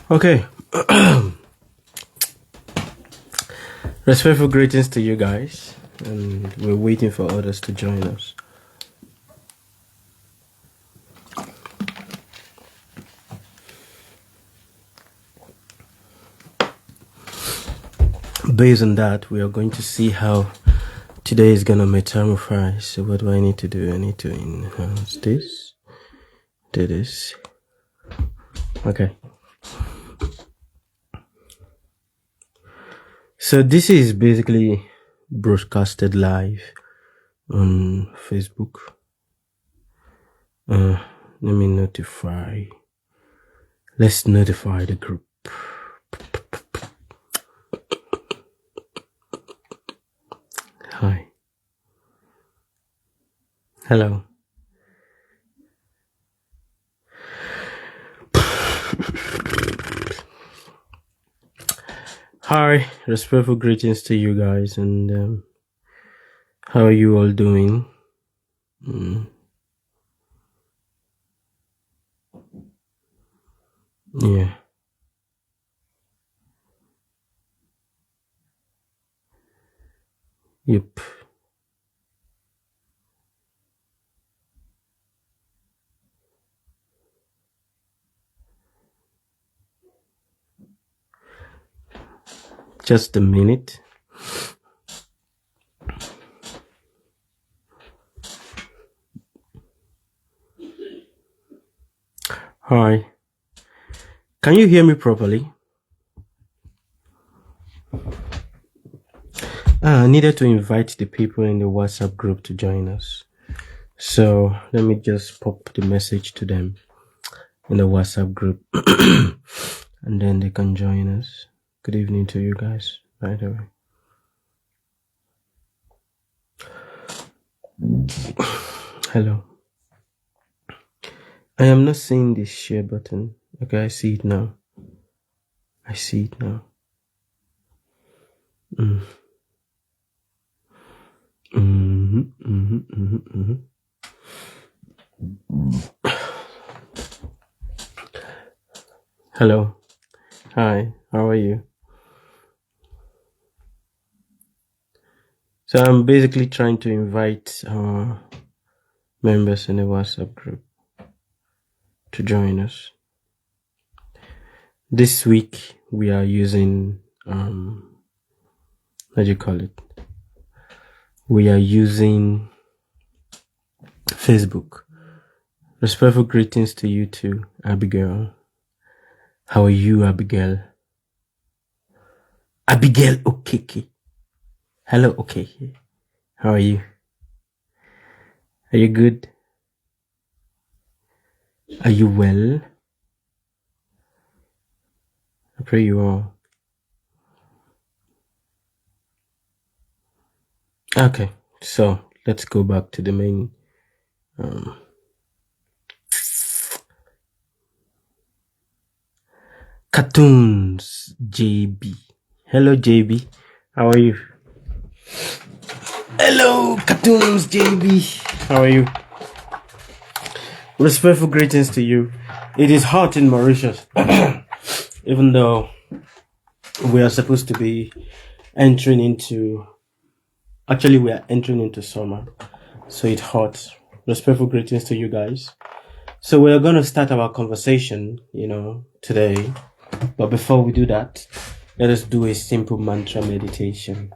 Okay. Respectful greetings to you guys. And we're waiting for others to join us. Based on that, we are going to see how today is going to metamorphose. So what do I need to do? I need to enhance this. Do this. Okay. So this is basically broadcasted live on Facebook. Let me notify. Let's notify the group. Hi. Hello. Hi, respectful greetings to you guys, and how are you all doing? Yeah. Yep. Just a minute. Hi. Can you hear me properly? I needed to invite the people in the WhatsApp group to join us. So let me just pop the message to them in the WhatsApp group and then they can join us. Good evening to you guys, by the way. Hello. I am not seeing this share button. Okay, I see it now. I see it now. Hello. Hi, how are you? So I'm basically trying to invite our members in the WhatsApp group to join us. This week we are using what do you call it? We are using Facebook. Respectful greetings to you too, Abigail. How are you, Abigail? Abigail Okeke. Hello, Okeke. How are you? Are you good? Are you well? I pray you are. Okay, so let's go back to the main cartoons. JB. Hello, JB. How are you? Hello, cartoons, JB. How are you? Respectful greetings to you. It is hot in Mauritius, even though we are supposed to be entering into. Actually, we are entering into summer, so it's hot. Respectful greetings to you guys. So we are going to start our conversation, today. But before we do that, let us do a simple mantra meditation.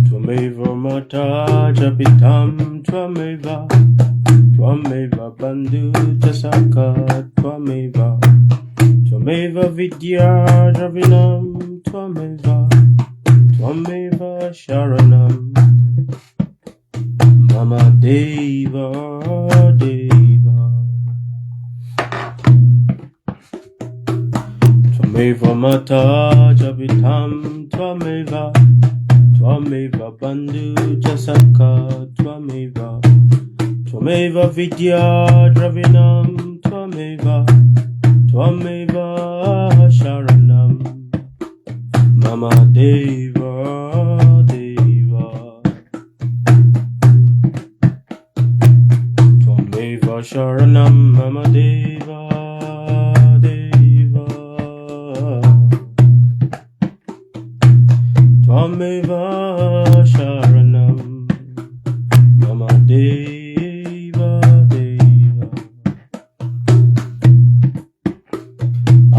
Twameva mata japitam twameva. Twameva bandhu jasaka twameva. Twameva vidya dravinam twameva. Twameva sharanam. Mama Deva Deva. Twameva mata japitam twameva. Twameva bandhu jasaka twameva. Twameva vidya dravinam twameva. Twameva sharanam. Mama Deva Deva.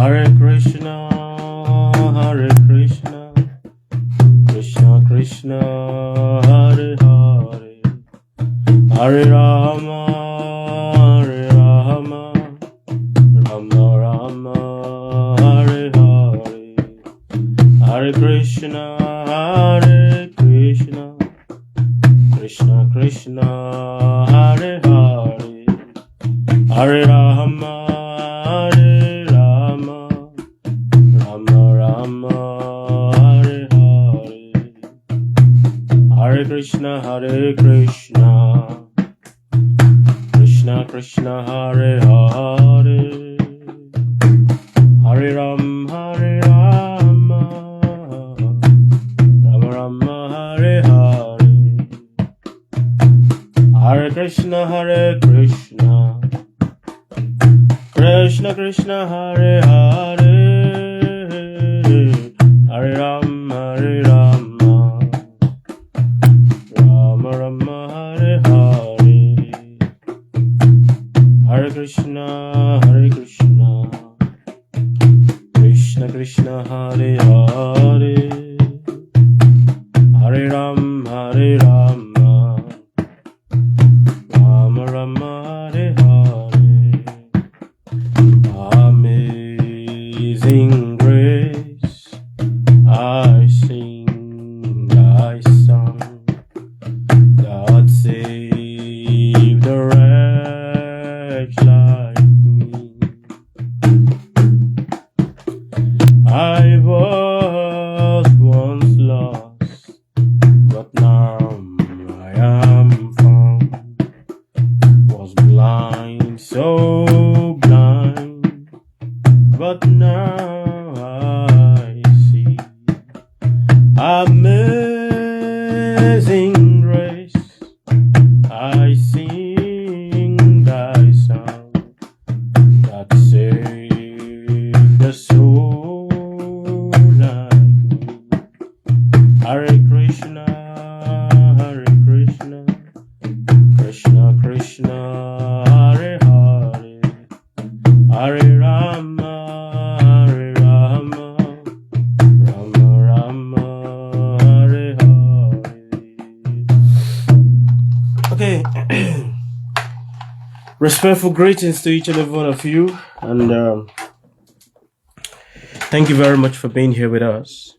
Hare Krishna, Hare Krishna, Krishna Krishna, Hare Hare, Hare Rama, Hare Rama, Rama Rama, Hare Hare, Hare Krishna, Hare Krishna, Krishna Krishna, Hare Hare, Hare Rama, Hare Rama, Rama Rama, Hare Hare, Hare Krishna, Hare Krishna, Krishna Krishna, Hare Hare, Hare Ram, Hare Rama, Rama Rama, Hare Hare, Hare Krishna, Hare Krishna, Krishna Krishna, Hare Hare, Hare Ram, Hare Rama, Rama Rama, Hare Hare, Hare Krishna, Hare Krishna, Krishna Krishna, Hare Hare, Hare Ram, Hare Rama, Rama Rama, Hare Hare. Amazing grace, I sing thy song, that saved a wretch like me. I was once lost, but now I am found. Was blind, so blind, but now I see. Amazing grace, I sing thy song, that saved a soul like me. Hare Krishna, Hare Krishna, Krishna Krishna, Hare Hare, Hare Rama, Hare Rama, Rama Rama, Hare Hare. Okay. Respectful greetings to each and every one of you, and thank you very much for being here with us.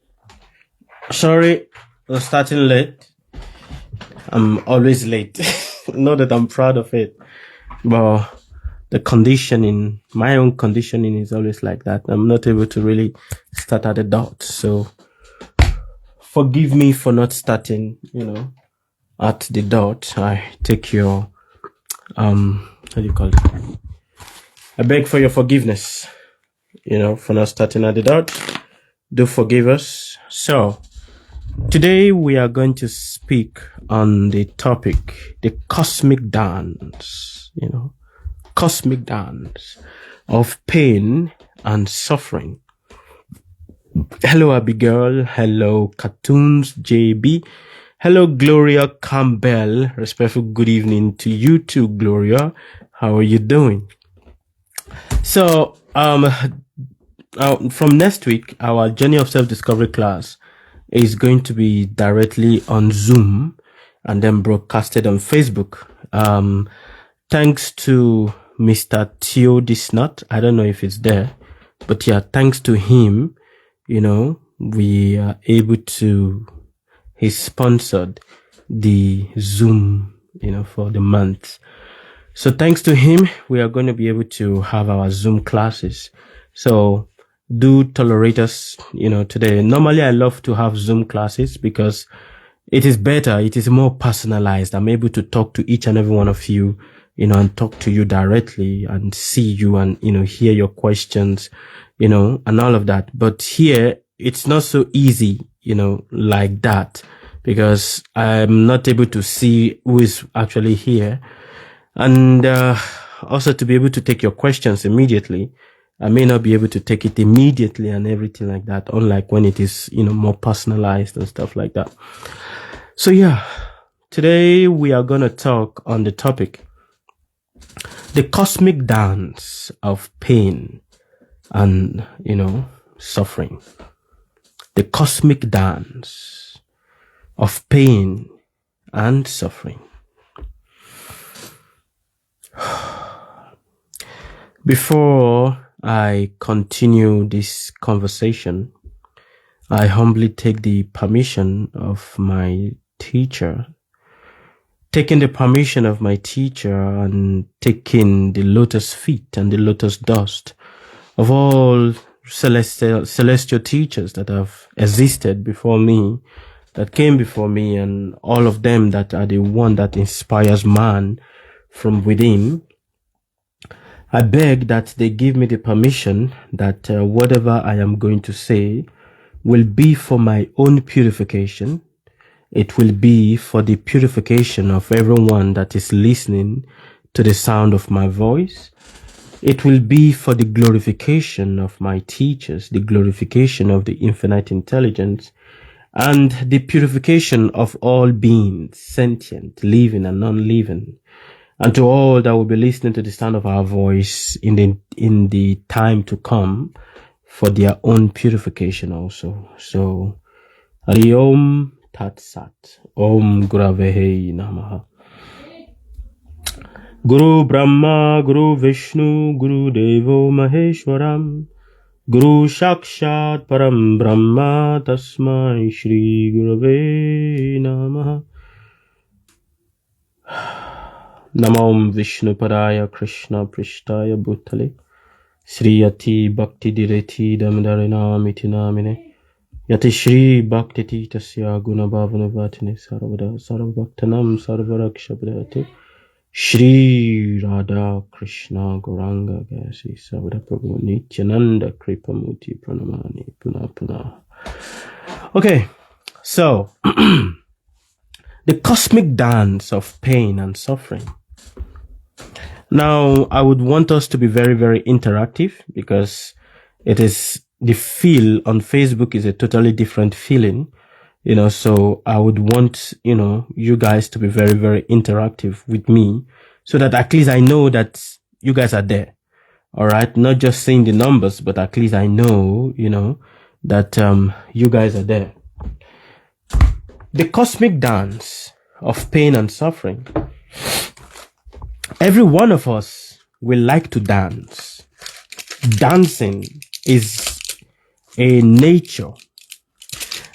Sorry, we're starting late. I'm always late. Not that I'm proud of it, but the conditioning, my own conditioning is always like that. I'm not able to really start at the dot. So forgive me for not starting, at the dot. I take your, how do you call it? I beg for your forgiveness, for not starting at the dot. Do forgive us. So today we are going to speak on the topic, the cosmic dance, cosmic dance of pain and suffering. Hello, Abigail. Hello, Cartoons JB. Hello, Gloria Campbell. Respectful good evening to you too, Gloria. How are you doing? So, from next week, our Journey of Self-Discovery class is going to be directly on Zoom and then broadcasted on Facebook. Thanks to Mr. Theo Disnut. I don't know if it's there, but yeah, thanks to him, we are able to, he sponsored the Zoom, for the month. So thanks to him, we are going to be able to have our Zoom classes. So do tolerate us, today. Normally I love to have Zoom classes because it is better. It is more personalized. I'm able to talk to each and every one of you, and talk to you directly and see you and, hear your questions, and all of that. But here it's not so easy, like that, because I'm not able to see who is actually here. And also to be able to take your questions immediately. I may not be able to take it immediately and everything like that, unlike when it is, more personalized and stuff like that. So yeah, today we are going to talk on the topic, the cosmic dance of pain and, suffering. The cosmic dance of pain and suffering. Before I continue this conversation, I humbly take the permission of my teacher, taking the permission of my teacher and taking the lotus feet and the lotus dust of all celestial teachers that have existed before me, that came before me, and all of them that are the one that inspires man from within. I beg that they give me the permission that whatever I am going to say will be for my own purification. It will be for the purification of everyone that is listening to the sound of my voice. It will be for the glorification of my teachers, the glorification of the infinite intelligence, and the purification of all beings, sentient, living and non-living, and to all that will be listening to the sound of our voice in the time to come, for their own purification also. So, Hari Om Tat Sat. Om Gurave Namaha. Guru Brahma, Guru Vishnu, Guru Devo Maheshwaram, Guru Shakshat Param Brahma, Tasmai Shri Gurave Namaha. Namam Vishnu Padaya Krishna Prishtaya Bhutale Sri Yati Bhakti Direti Damdarina Mitinamine Yati Shri Bhakti Titasya Guna Bhavana Vatine Sarvada Sarvabhaktanam Sarvarakshabdati Shri Radha Krishna Gauranga Gasi Savada Prabhu Nityananda Kripamuti Pranamani Puna Puna. Okay, so the cosmic dance of pain and suffering. Now, I would want us to be very, very interactive, because it is the feel on Facebook is a totally different feeling, so I would want, you guys to be very, very interactive with me, so that at least I know that you guys are there. All right. Not just saying the numbers, but at least I know, that, you guys are there. The cosmic dance of pain and suffering. Every one of us will like to dance. Dancing is a nature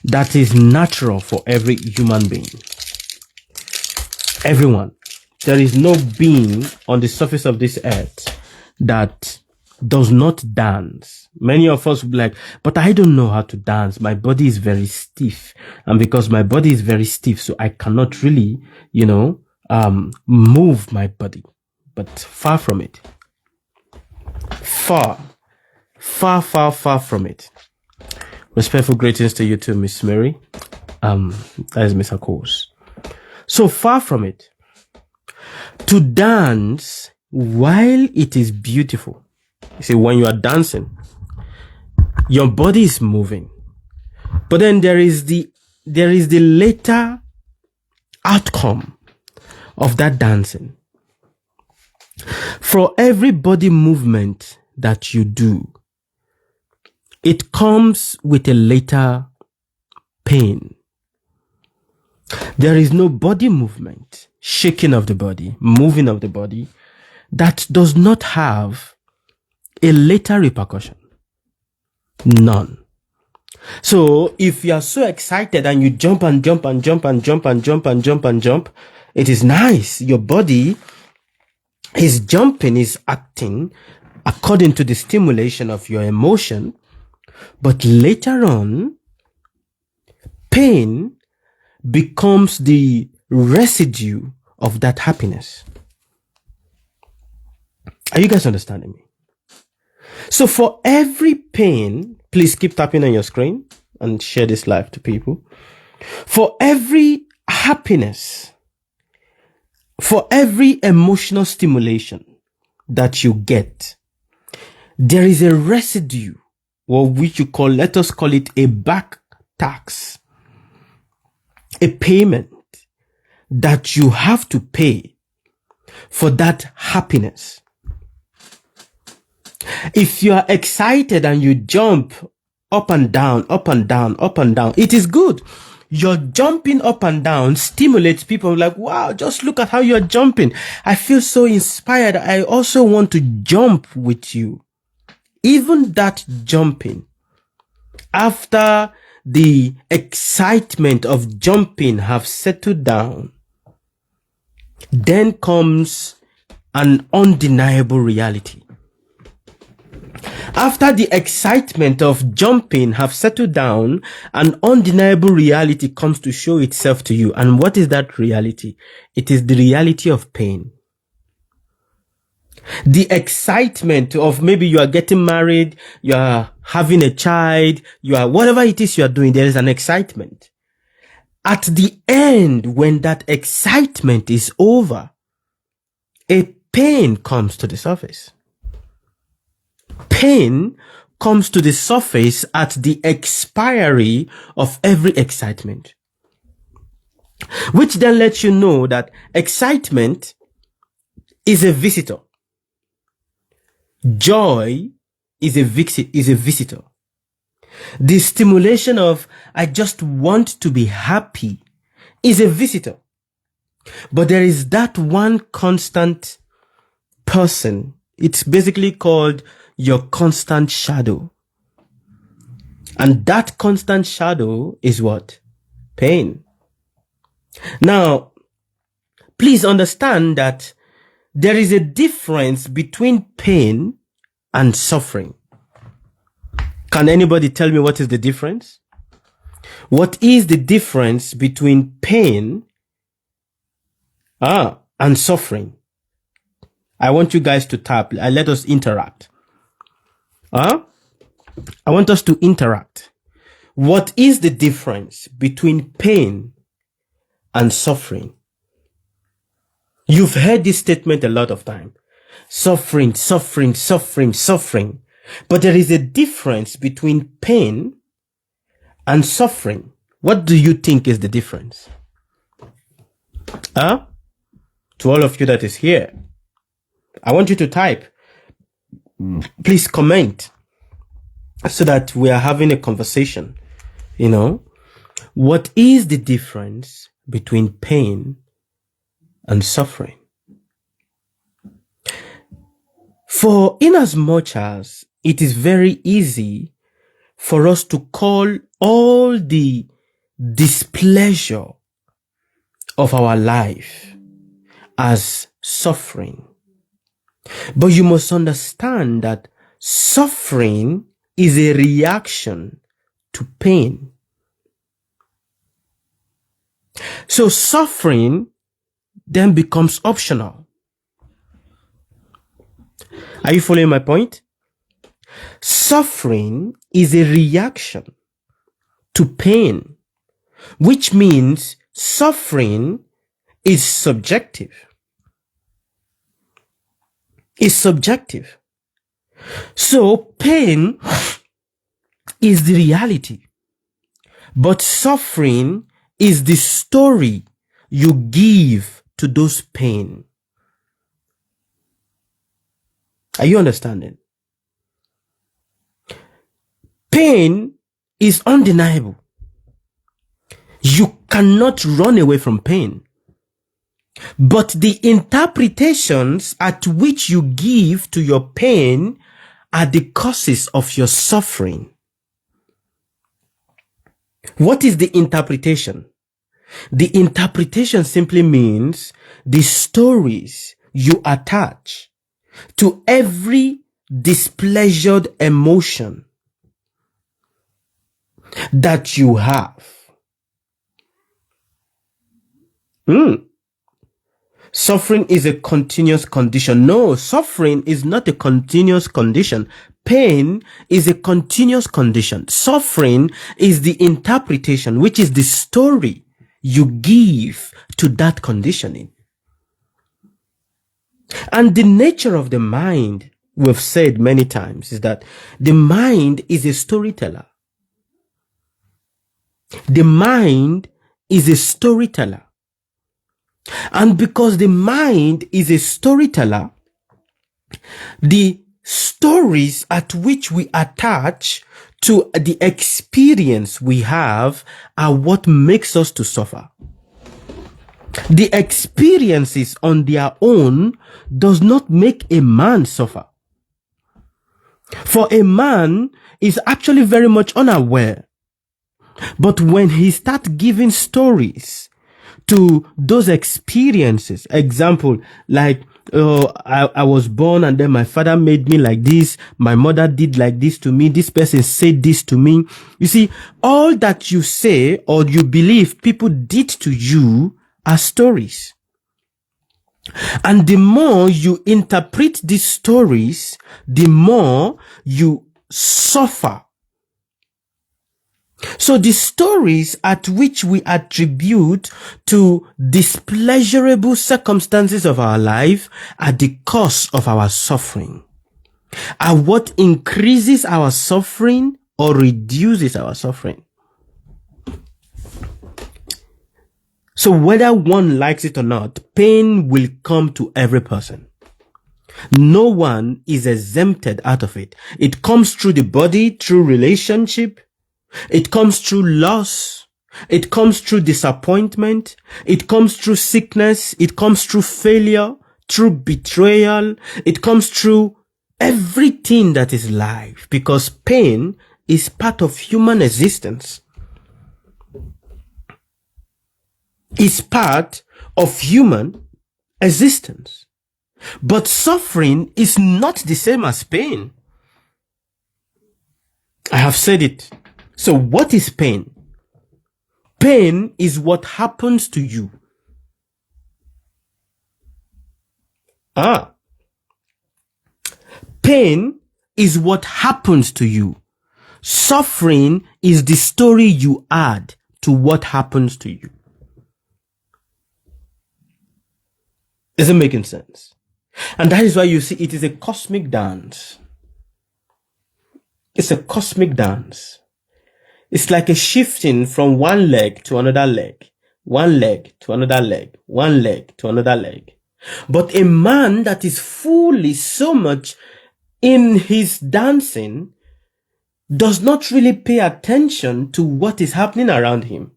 that is natural for every human being. Everyone. There is no being on the surface of this earth that does not dance. Many of us will be like, but I don't know how to dance. My body is very stiff. And because my body is very stiff, so I cannot really, move my body. But far from it. Far from it. Respectful greetings to you too, Miss Mary. That is Miss Akos. So far from it. To dance while it is beautiful. You see, when you are dancing, your body is moving. But then there is the later outcome of that dancing. For every body movement that you do, it comes with a later pain. There is no body movement, shaking of the body, moving of the body, that does not have a later repercussion. None. So if you are so excited and you jump and jump and jump and jump and jump and jump and jump, it is nice. Your body is jumping, is acting according to the stimulation of your emotion. But later on, pain becomes the residue of that happiness. Are you guys understanding me? So for every pain, please keep tapping on your screen and share this live to people. For every happiness, for every emotional stimulation that you get, there is a residue, or which let us call it a back tax, a payment that you have to pay for that happiness. If you are excited and you jump up and down, up and down, up and down, it is good. Your jumping up and down stimulates people like, wow, just look at how you're jumping. I feel so inspired. I also want to jump with you. Even that jumping, after the excitement of jumping have settled down, then comes an undeniable reality. After the excitement of jumping have settled down, an undeniable reality comes to show itself to you. And what is that reality? It is the reality of pain. The excitement of maybe you are getting married, you are having a child, you are whatever it is you are doing, there is an excitement. At the end, when that excitement is over, a pain comes to the surface. Pain comes to the surface at the expiry of every excitement, which then lets you know that excitement is a visitor. Joy is a visitor. The stimulation of, I just want to be happy, is a visitor. But there is that one constant person. It's basically called your constant shadow. And that constant shadow is what? Pain. Now, please understand that there is a difference between pain and suffering. Can anybody tell me what is the difference? What is the difference between pain and suffering? I want you guys to tap. Let us interact. I want us to interact. What is the difference between pain and suffering? You've heard this statement a lot of time. Suffering, suffering, suffering, suffering. But there is a difference between pain and suffering. What do you think is the difference? To all of you that is here, I want you to type. Please comment so that we are having a conversation. What is the difference between pain and suffering? For inasmuch as it is very easy for us to call all the displeasure of our life as suffering. But you must understand that suffering is a reaction to pain. So suffering then becomes optional. Are you following my point? Suffering is a reaction to pain, which means suffering is subjective. It's subjective. So pain is the reality, but suffering is the story you give to those pain. Are you understanding? Pain is undeniable. You cannot run away from pain. But the interpretations at which you give to your pain are the causes of your suffering. What is the interpretation? The interpretation simply means the stories you attach to every displeasured emotion that you have. Suffering is a continuous condition. No, suffering is not a continuous condition. Pain is a continuous condition. Suffering is the interpretation, which is the story you give to that conditioning. And the nature of the mind, we've said many times, is that the mind is a storyteller. The mind is a storyteller. And because the mind is a storyteller, the stories at which we attach to the experience we have are what makes us to suffer. The experiences on their own does not make a man suffer. For a man is actually very much unaware. But when he starts giving stories to those experiences, example, like, I was born and then my father made me like this, my mother did like this to me, this person said this to me. You see, all that you say or you believe people did to you are stories. And the more you interpret these stories, the more you suffer. So the stories at which we attribute to displeasurable circumstances of our life are the cause of our suffering, are what increases our suffering or reduces our suffering. So whether one likes it or not, pain will come to every person. No one is exempted out of it. It comes through the body, through relationship. It comes through loss. It comes through disappointment. It comes through sickness. It comes through failure, through betrayal. It comes through everything that is life, because pain is part of human existence. It's part of human existence. But suffering is not the same as pain. I have said it. So what is pain? Pain is what happens to you. Pain is what happens to you. Suffering is the story you add to what happens to you. Is it making sense? And that is why you see it is a cosmic dance. It's a cosmic dance. It's like a shifting from one leg to another leg, one leg to another leg, one leg to another leg. But a man that is fully so much in his dancing does not really pay attention to what is happening around him.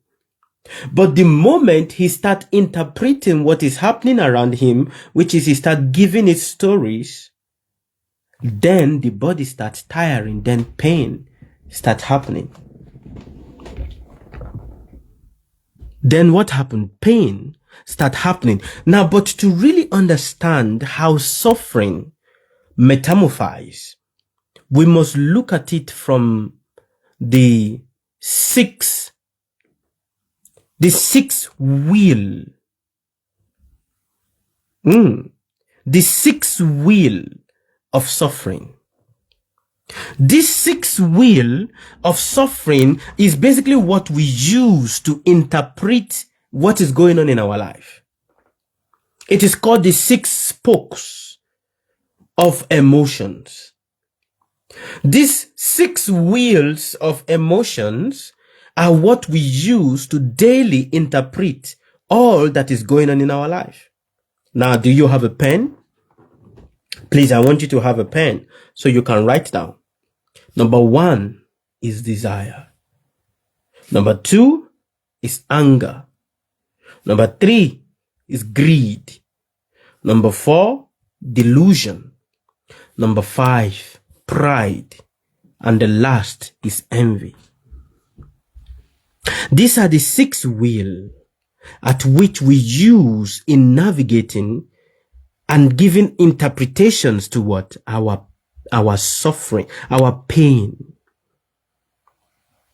But the moment he starts interpreting what is happening around him, which is he starts giving it stories, then the body starts tiring, then pain starts happening. Then what happened? Pain starts happening. Now, but to really understand how suffering metamorphizes, we must look at it from the sixth wheel. The sixth wheel of suffering. This sixth wheel of suffering is basically what we use to interpret what is going on in our life. It is called the six spokes of emotions. These six wheels of emotions are what we use to daily interpret all that is going on in our life. Now, do you have a pen? Please, I want you to have a pen so you can write down. Number 1 is desire. Number 2 is anger. Number 3 is greed. Number 4, delusion. Number 5, pride. And the last is envy. These are the 6 wheels at which we use in navigating and giving interpretations to what? Our suffering, our pain.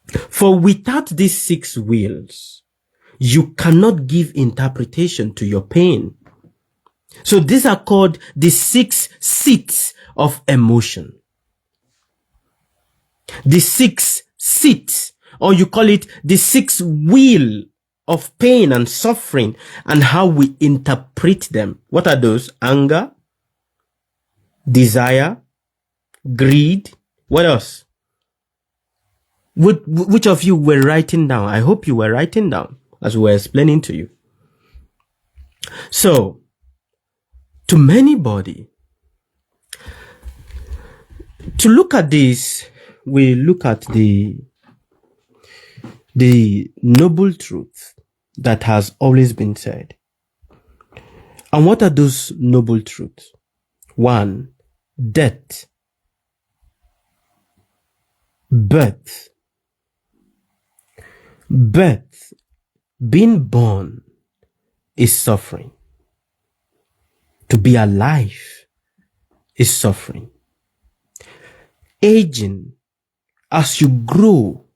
For without these 6 wheels, you cannot give interpretation to your pain. So these are called the 6 seats of emotion. The 6 seats, or you call it the 6 wheel of pain and suffering, and how we interpret them. What are those? Anger, desire, greed. What else? Which of you were writing down? I hope you were writing down as we were explaining to you. So, to many body, To look at this, we look at the noble truth that has always been said. And what are those noble truths? One, death, birth. Birth, being born, is suffering. To be alive is suffering. Aging, as you grow,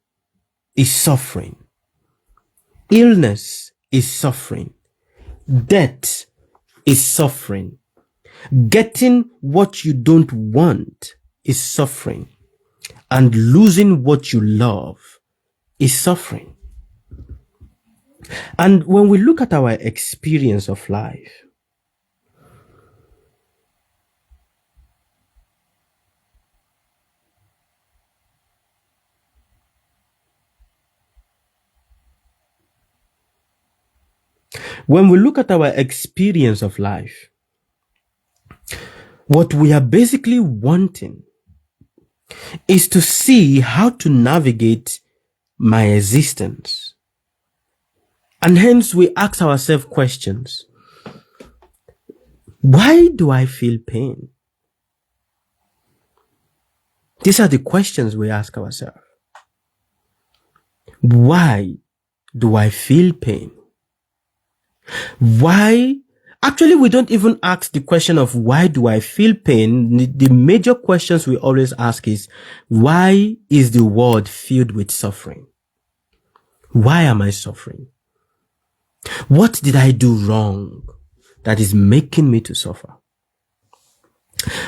is suffering. Illness is suffering. Death is suffering. Getting what you don't want is suffering. And losing what you love is suffering. And when we look at our experience of life, what we are basically wanting is to see how to navigate my existence. And hence we ask ourselves questions. Why do I feel pain? These are the questions we ask ourselves. Why do I feel pain? Why? Actually, we don't even ask the question of why do I feel pain? The major questions we always ask is, why is the world filled with suffering? Why am I suffering? What did I do wrong that is making me to suffer?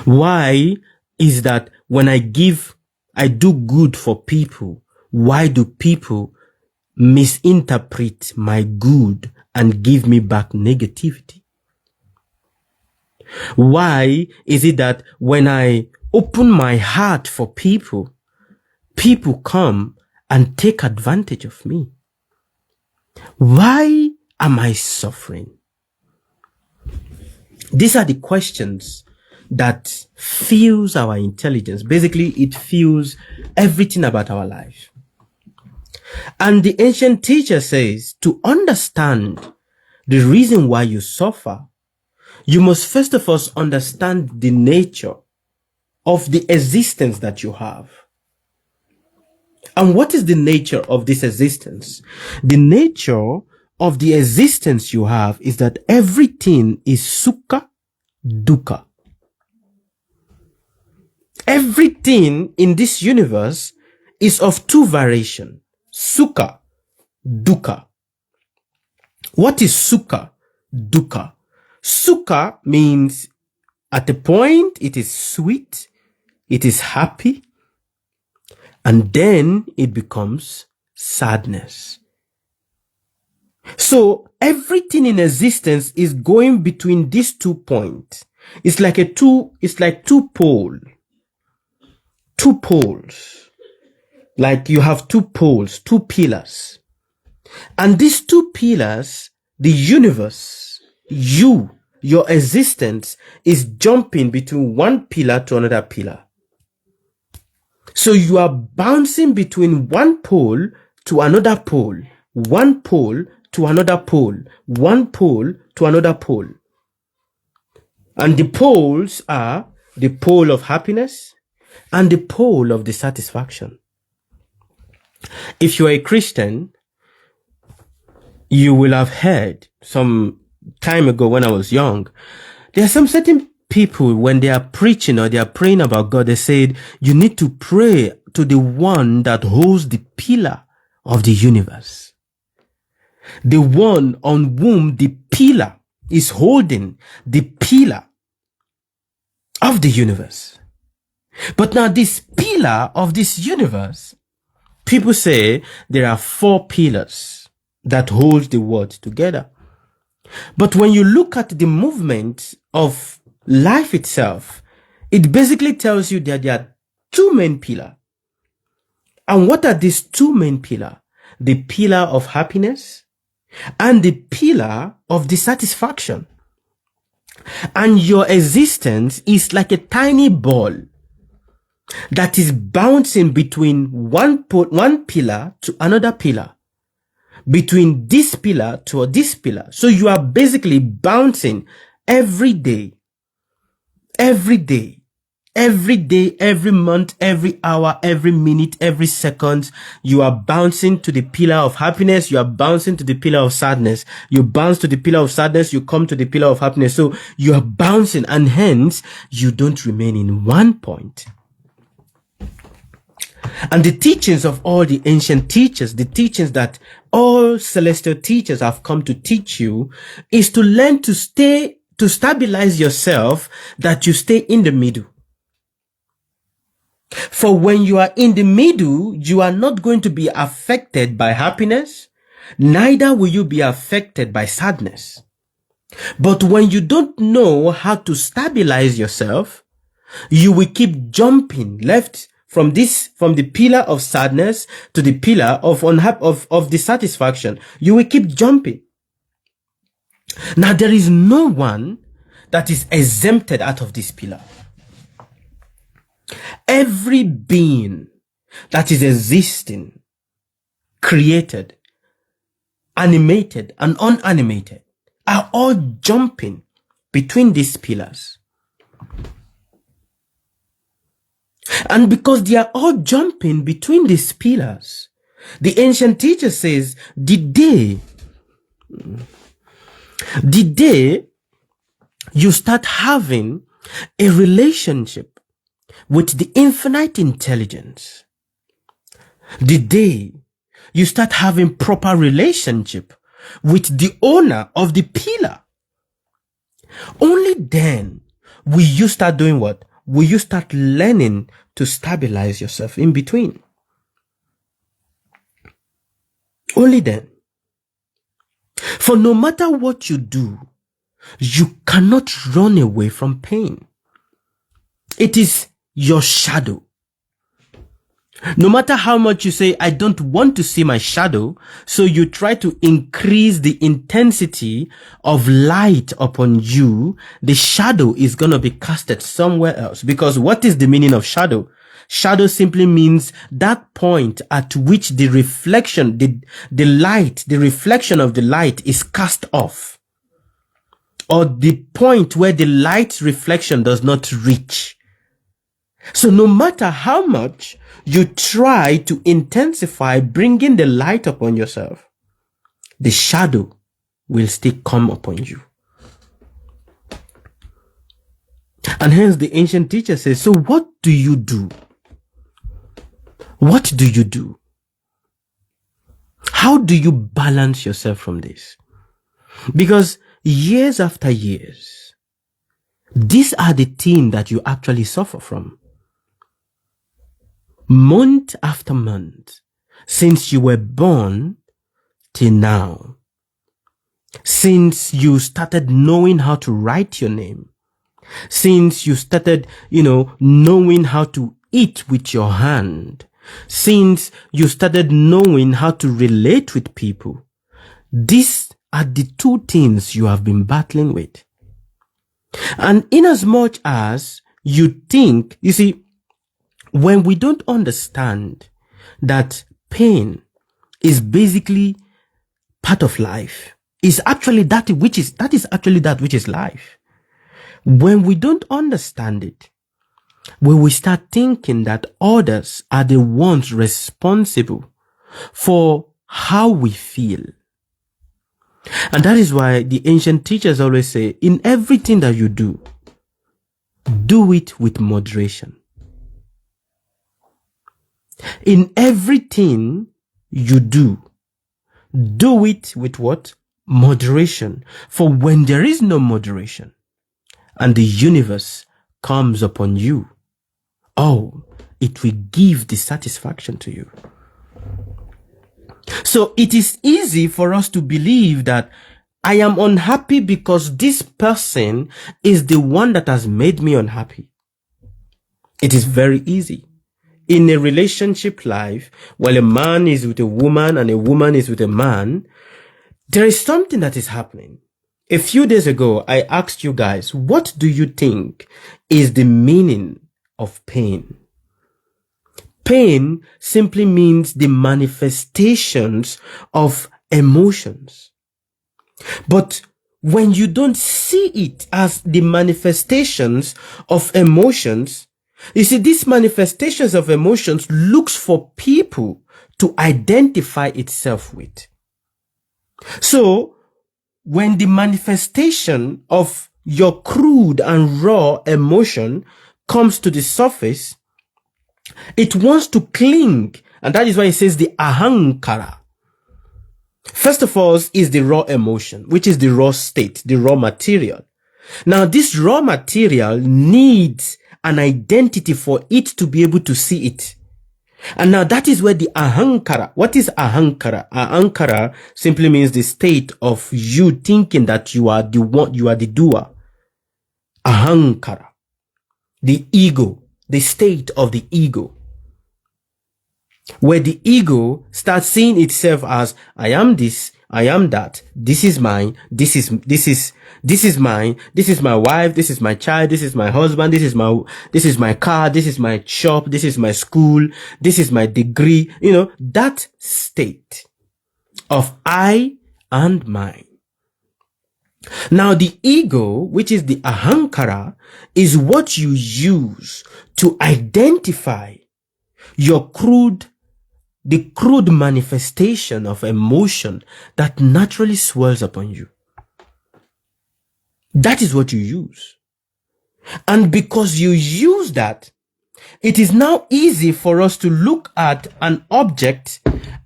Why is that when I do good for people, why do people misinterpret my good and give me back negativity? Why is it that when I open my heart for people, people come and take advantage of me? Why am I suffering? These are the questions that fuels our intelligence. Basically, it fuels everything about our life. And the ancient teacher says, to understand the reason why you suffer, you must first of all understand the nature of the existence that you have. And what is the nature of this existence? The nature of the existence you have is that everything is sukha, dukkha. Everything in this universe is of two variations. Sukha, dukkha. What is sukha, dukkha? Sukha means at a point it is sweet, it is happy, and then it becomes sadness. So everything in existence is going between these 2 points. It's like two poles. 2 poles. Like you have 2 poles, 2 pillars. And these 2 pillars, the universe, your existence is jumping between one pillar to another pillar. So you are bouncing between one pole to another pole, one pole to another pole, one pole to another pole. And the poles are the pole of happiness and the pole of dissatisfaction. If you are a Christian, you will have heard some time ago when I was young, there are some certain people when they are preaching or they are praying about God, they said, you need to pray to the one that holds the pillar of the universe. The one on whom the pillar is holding the pillar of the universe. But now this pillar of this universe, people say there are 4 pillars that hold the world together. But when you look at the movement of life itself, it basically tells you that there are 2 main pillars. And what are these 2 main pillars? The pillar of happiness and the pillar of dissatisfaction. And your existence is like a tiny ball. that is bouncing between one pillar to another pillar, between this pillar to this pillar. So you are basically bouncing every day, every day, every day, every month, every hour, every minute, every second. You are bouncing to the pillar of happiness. You are bouncing to the pillar of sadness. You bounce to the pillar of sadness. You come to the pillar of happiness. So you are bouncing, and hence you don't remain in one point. And the teachings of all the ancient teachers, the teachings that all celestial teachers have come to teach you, is to learn to stabilize yourself, that you stay in the middle. For when you are in the middle, you are not going to be affected by happiness, neither will you be affected by sadness. But when you don't know how to stabilize yourself, you will keep jumping left from the pillar of sadness to the pillar of dissatisfaction. You will keep jumping. Now, there is no one that is exempted out of this pillar. Every being that is existing, created, animated, and unanimated, are all jumping between these pillars. And because they are all jumping between these pillars, the ancient teacher says, the day you start having a relationship with the infinite intelligence, the day you start having proper relationship with the owner of the pillar, only then will you start doing what? Will you start learning to stabilize yourself in between? Only then. For no matter what you do, you cannot run away from pain. It is your shadow. No matter how much you say, I don't want to see my shadow, so you try to increase the intensity of light upon you, the shadow is going to be casted somewhere else. Because what is the meaning of shadow? Shadow simply means that point at which the reflection, the light, the reflection of the light is cast off. Or the point where the light reflection does not reach. So no matter how much you try to intensify bringing the light upon yourself, the shadow will still come upon you. And hence the ancient teacher says, so what do you do? What do you do? How do you balance yourself from this? Because years after years, these are the things that you actually suffer from. Month after month, since you were born till now, since you started knowing how to write your name, since you started, knowing how to eat with your hand, since you started knowing how to relate with people, these are the two things you have been battling with. And in as much as you think, you see, when we don't understand that pain is basically part of life, is actually that which is life. When we don't understand it, when we start thinking that others are the ones responsible for how we feel. And that is why the ancient teachers always say, in everything that you do it with moderation. In everything you do it with what? Moderation. For when there is no moderation and the universe comes upon you, it will give dissatisfaction to you. So it is easy for us to believe that I am unhappy because this person is the one that has made me unhappy. It is very easy. In a relationship life, while a man is with a woman and a woman is with a man, there is something that is happening. A few days ago, I asked you guys, what do you think is the meaning of pain? Pain simply means the manifestations of emotions. But when you don't see it as the manifestations of emotions, you see, these manifestations of emotions looks for people to identify itself with. So, when the manifestation of your crude and raw emotion comes to the surface, it wants to cling. And that is why it says the ahankara. First of all is the raw emotion, which is the raw state, the raw material. Now, this raw material needs an identity for it to be able to see it. And now that is where the ahankara. What is ahankara? Ahankara simply means the state of you thinking that you are the one, you are the doer. Ahankara. The ego, the state of the ego. Where the ego starts seeing itself as, I am this, I am that, this is mine, this is mine, this is my wife, this is my child, this is my husband, this is my car, this is my shop, this is my school, this is my degree, that state of I and mine. Now the ego, which is the ahankara, is what you use to identify the crude manifestation of emotion that naturally swells upon you. That is what you use. And because you use that, it is now easy for us to look at an object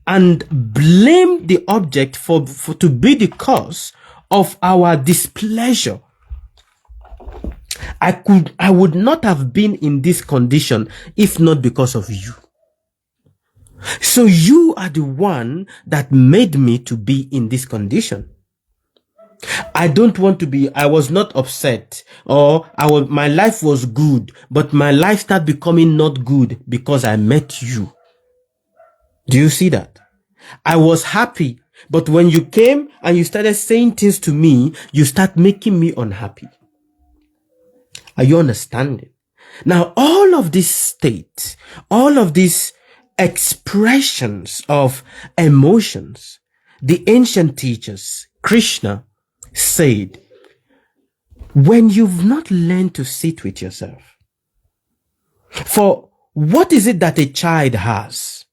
and blame the object for to be the cause of our displeasure. I would not have been in this condition if not because of you. So you are the one that made me to be in this condition. I was not upset, or my life was good, but my life started becoming not good because I met you. Do you see that? I was happy, but when you came and you started saying things to me, you start making me unhappy. Are you understanding? Now, all of this state, all of these expressions of emotions, the ancient teachers, Krishna, said, when you've not learned to sit with yourself, for what is it that a child has?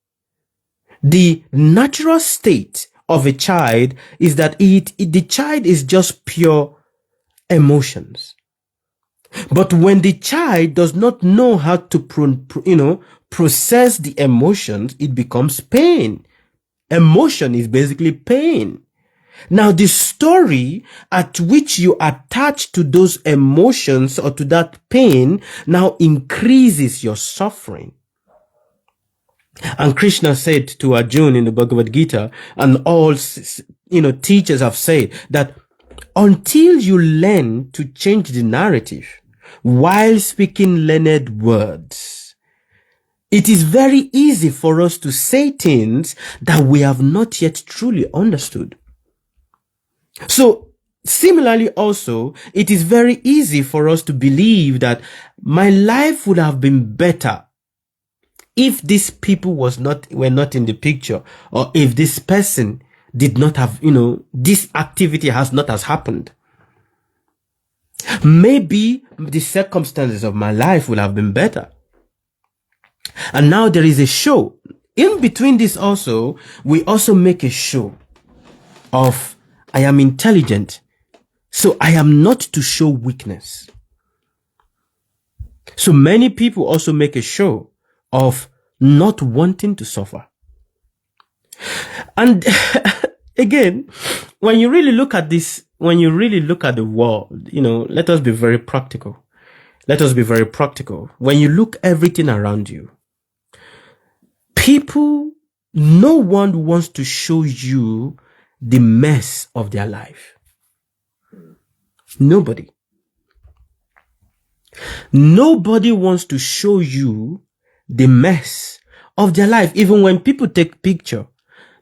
The natural state of a child is that the child is just pure emotions. But when the child does not know how to, process the emotions, it becomes pain. Emotion is basically pain. Now, the story at which you attach to those emotions or to that pain now increases your suffering. And Krishna said to Arjuna in the Bhagavad Gita, and all, teachers have said that until you learn to change the narrative while speaking learned words, it is very easy for us to say things that we have not yet truly understood. So, similarly also, it is very easy for us to believe that my life would have been better if these people were not in the picture, or if this person did not have, this activity has happened. Maybe the circumstances of my life would have been better. And now there is a show. In between this also, we also make a show of, I am intelligent, so I am not to show weakness. So many people also make a show of not wanting to suffer. And again, when you really look at this, when you really look at the world, let us be very practical. Let us be very practical. When you look everything around you, no one wants to show you the mess of their life. Nobody. Nobody wants to show you the mess of their life. Even when people take picture,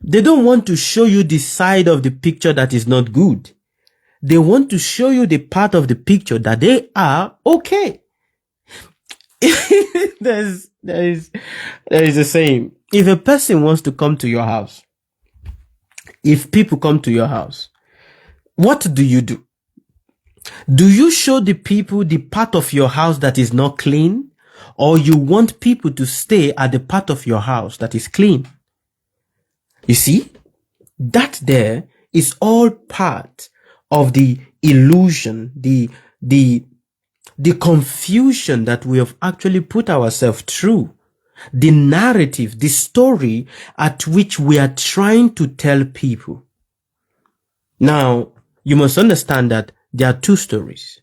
they don't want to show you the side of the picture that is not good. They want to show you the part of the picture that they are okay. There is a saying. If a person wants to come to your house, if people come to your house, what do you do? Do you show the people the part of your house that is not clean? Or you want people to stay at the part of your house that is clean? You see, that there is all part of the illusion, the confusion that we have actually put ourselves through, the narrative, the story at which we are trying to tell people. Now, you must understand that there are two stories.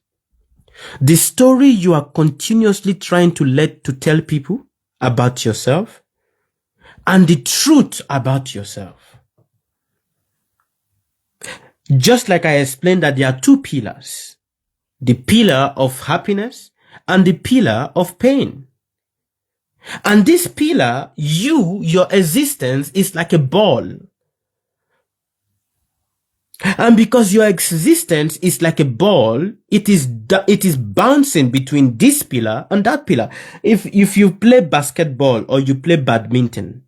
The story you are continuously trying to tell people about yourself, and the truth about yourself. Just like I explained that there are two pillars, the pillar of happiness and the pillar of pain. And this pillar, your existence is like a ball. And because your existence is like a ball, it is bouncing between this pillar and that pillar. If you play basketball or you play badminton,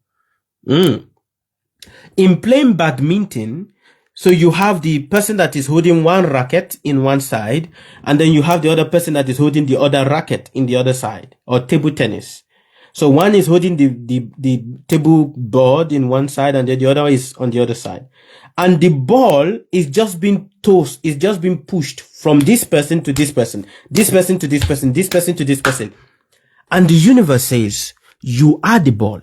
in playing badminton, so you have the person that is holding one racket in one side, and then you have the other person that is holding the other racket in the other side, or table tennis. So one is holding the table board in one side, and then the other is on the other side. And the ball is just being tossed, is just being pushed from this person to this person, this person to this person, this person to this person. And the universe says, you are the ball.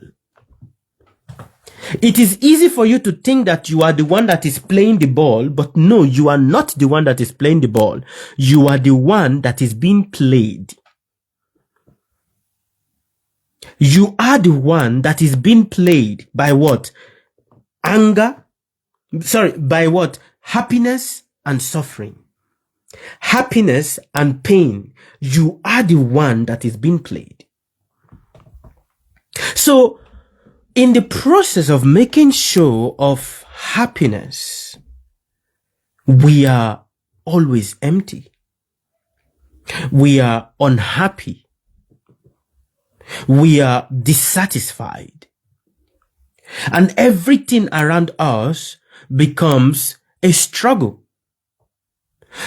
It is easy for you to think that you are the one that is playing the ball, but no, you are not the one that is playing the ball. You are the one that is being played. You are the one that is being played by what? By what? Happiness and suffering. Happiness and pain. You are the one that is being played. So, in the process of making show of happiness, we are always empty. We are unhappy. We are dissatisfied. And everything around us becomes a struggle.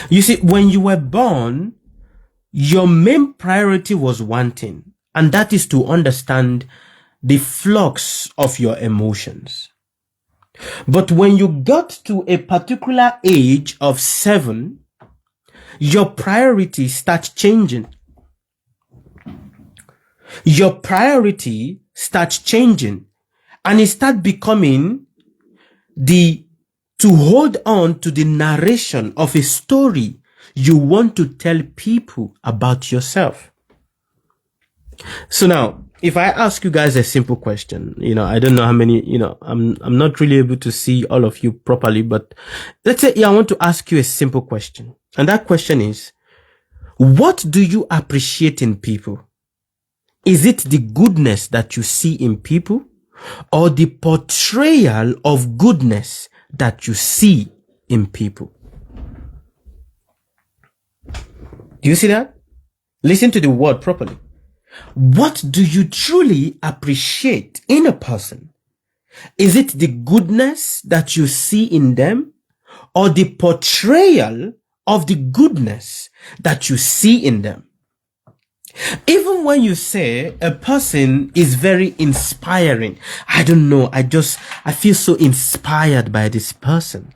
You see, when you were born, your main priority was one thing, and that is to understand the flux of your emotions. But when you got to a particular age of 7, your priority starts changing. Your priority starts changing, and it starts becoming to hold on to the narration of a story you want to tell people about yourself. So now, if I ask you guys a simple question, I don't know how many, I'm not really able to see all of you properly, but let's say I want to ask you a simple question. And that question is, what do you appreciate in people? Is it the goodness that you see in people, or the portrayal of goodness that you see in people? Do you see that? Listen to the word properly. What do you truly appreciate in a person? Is it the goodness that you see in them, or the portrayal of the goodness that you see in them? Even when you say a person is very inspiring, I don't know, I feel so inspired by this person.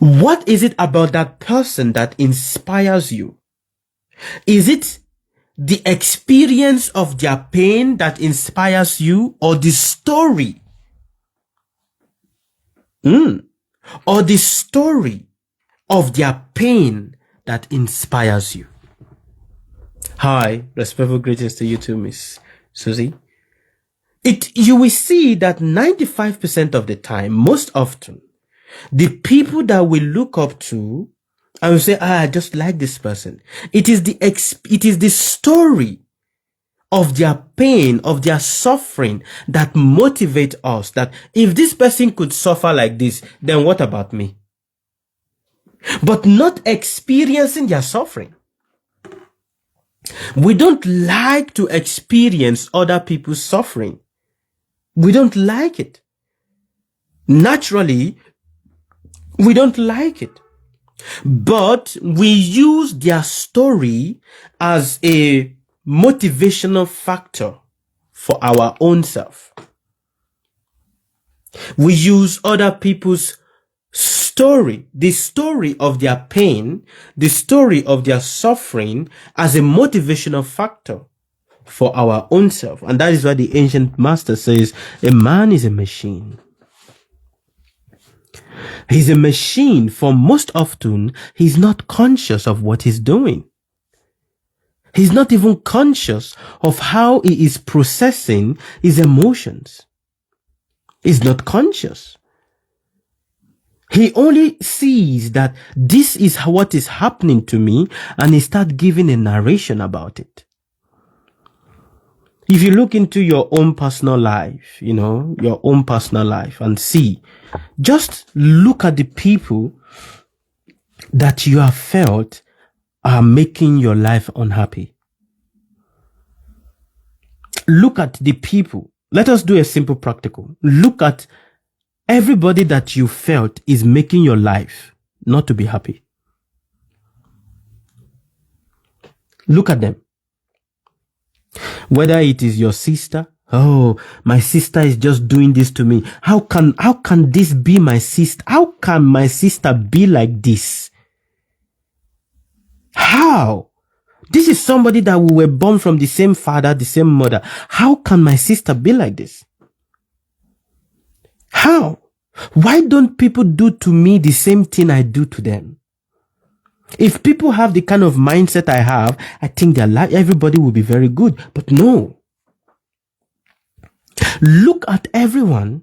What is it about that person that inspires you? Is it the experience of their pain that inspires you, or the story? Or the story of their pain that inspires you? Hi, respectful greetings to you too, Miss Susie. You will see that 95% of the time, most often, the people that we look up to, I will say, I just like this person. It is the story of their pain, of their suffering that motivate us, that if this person could suffer like this, then what about me? But not experiencing their suffering. We don't like to experience other people's suffering. We don't like it. Naturally, we don't like it. But we use their story as a motivational factor for our own self. We use other people's story, the story of their pain, the story of their suffering as a motivational factor for our own self. And that is why the ancient master says, a man is a machine. He's a machine, for most often, he's not conscious of what he's doing. He's not even conscious of how he is processing his emotions. He's not conscious. He only sees that this is what is happening to me, and he starts giving a narration about it. If you look into your own personal life, your own personal life, and see, just look at the people that you have felt are making your life unhappy. Look at the people. Let us do a simple practical. Look at everybody that you felt is making your life not to be happy. Look at them. Whether it is your sister, oh, my sister is just doing this to me. How can this be my sister? How can my sister be like this? How? This is somebody that we were born from the same father, the same mother. How can my sister be like this? How? Why don't people do to me the same thing I do to them? If people have the kind of mindset I have, I think their life, everybody will be very good. But no. Look at everyone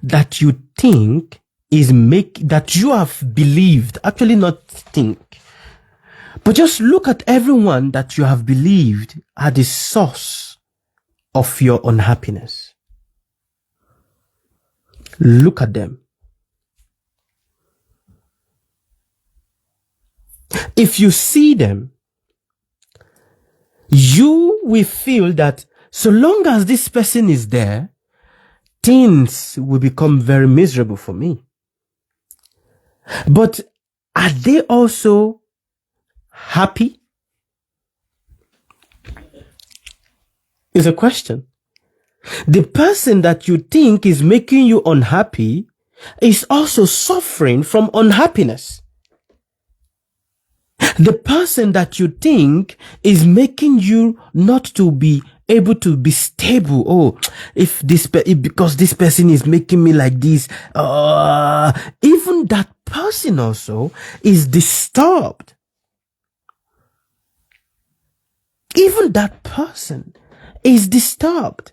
that you think that you have believed. Actually, not think. But just look at everyone that you have believed are the source of your unhappiness. Look at them. If you see them, you will feel that so long as this person is there, things will become very miserable for me. But are they also happy? Is a question. The person that you think is making you unhappy is also suffering from unhappiness. The person that you think is making you not to be able to be stable. Oh, because this person is making me like this, even that person also is disturbed. Even that person is disturbed.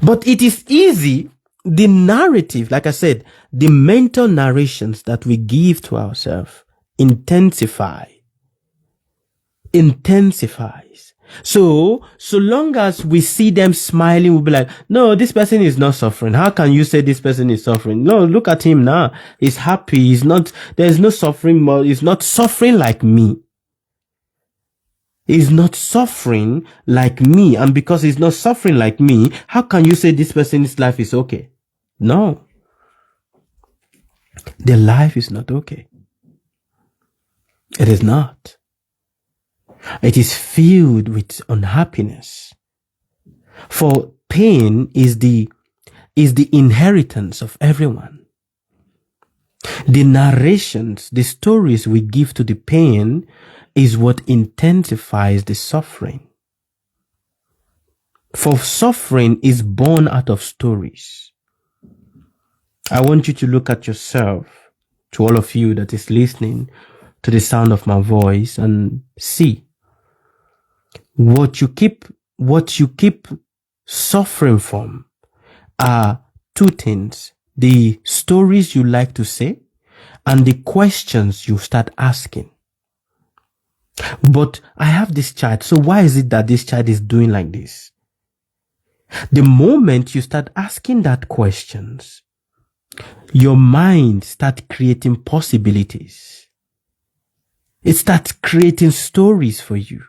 But it is easy, the narrative, like I said, the mental narrations that we give to ourselves intensifies. So long as we see them smiling, we'll be like, no, this person is not suffering. How can you say this person is suffering? No, look at him now. He's happy. There's no suffering more. He's not suffering like me. He's not suffering like me. And because he's not suffering like me, how can you say this person's life is okay? No. Their life is not okay. It is not. It is filled with unhappiness. For pain is the inheritance of everyone. The narrations, the stories we give to the pain is what intensifies the suffering. For suffering is born out of stories. I want you to look at yourself, to all of you that is listening to the sound of my voice, and see what you keep suffering from are two things: the stories you like to say and the questions you start asking. But I have this child, so why is it that this child is doing like this? The moment you start asking that questions, your mind starts creating possibilities. It starts creating stories for you.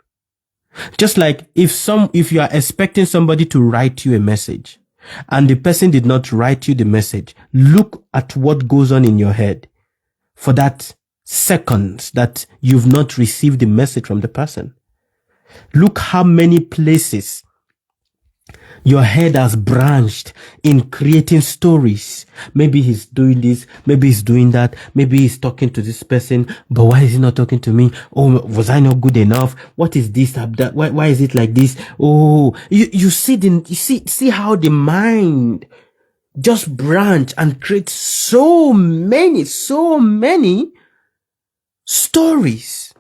Just like if you are expecting somebody to write you a message and the person did not write you the message, look at what goes on in your head for that seconds that you've not received the message from the person. Look how many places your head has branched in creating stories. Maybe he's doing this, maybe he's doing that, maybe he's talking to this person, but why is he not talking to me? Oh, was I not good enough? What is this? Why is it like this? Oh, you see how the mind just branch and create so many stories.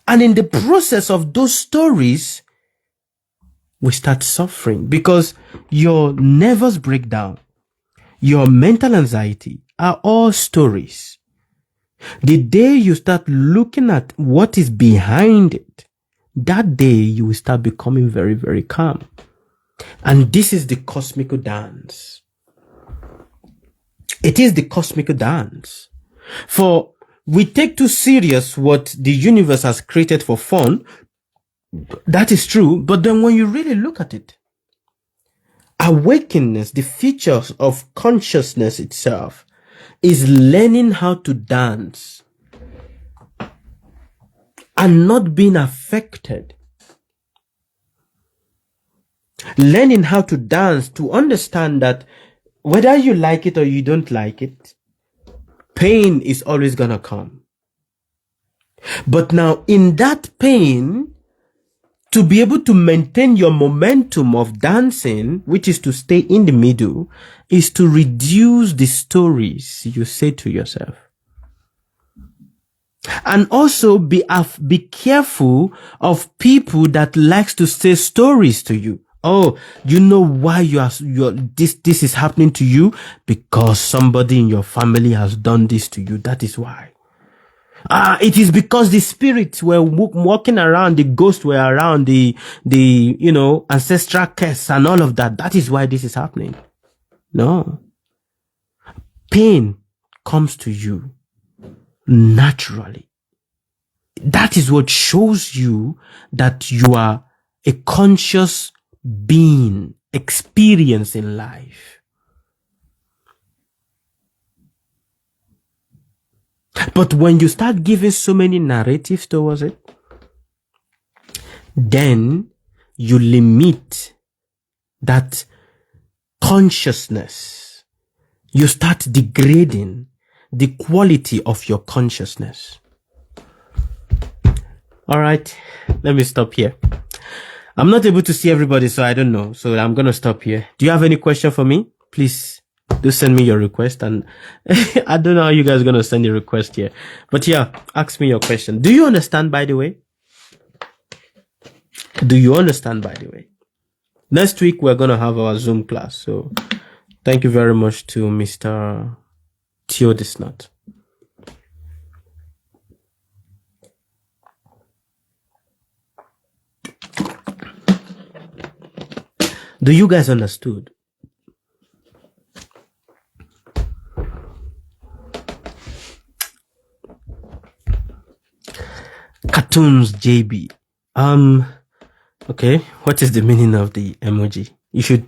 And in the process of those stories, we start suffering because your nervous breakdown, your mental anxiety are all stories. The day you start looking at what is behind it, that day you will start becoming very, very calm. And this is the cosmical dance. It is the cosmical dance. For we take too serious what the universe has created for fun. That is true, but then when you really look at it, awakeness, the features of consciousness itself, is learning how to dance and not being affected. Learning how to dance to understand that whether you like it or you don't like it, pain is always gonna come. But now in that pain, to be able to maintain your momentum of dancing, which is to stay in the middle, is to reduce the stories you say to yourself. And also be careful of people that likes to say stories to you. Oh, you know why this is happening to you? Because somebody in your family has done this to you. That is why. It is because the spirits were walking around, the ghosts were around, the ancestral curse and all of that. That is why this is happening. No. Pain comes to you naturally. That is what shows you that you are a conscious being experiencing life. But when you start giving so many narratives towards it, then you limit that consciousness. You start degrading the quality of your consciousness. All right, let me stop here. I'm not able to see everybody, so I don't know. So I'm going to stop here. Do you have any question for me? Please do send me your request. And I don't know how you guys are going to send your request here. But yeah, ask me your question. Do you understand, by the way? Do you understand, by the way? Next week, we're going to have our Zoom class. So thank you very much to Mr. Theodisnot. Do you guys understood? Cartoons JB. Okay, what is the meaning of the emoji? You should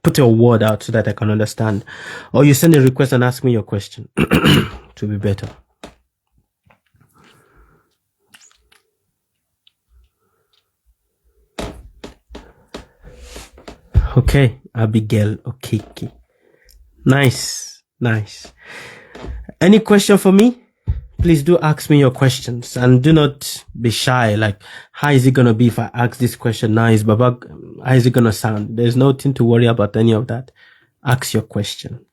put your word out so that I can understand. Or you send a request and ask me your question. To be better. Okay, Abigail. Okay. Nice. Any question for me? Please do ask me your questions and do not be shy. Like, how is it going to be if I ask this question now? How is it going to sound? There's nothing to worry about any of that. Ask your question.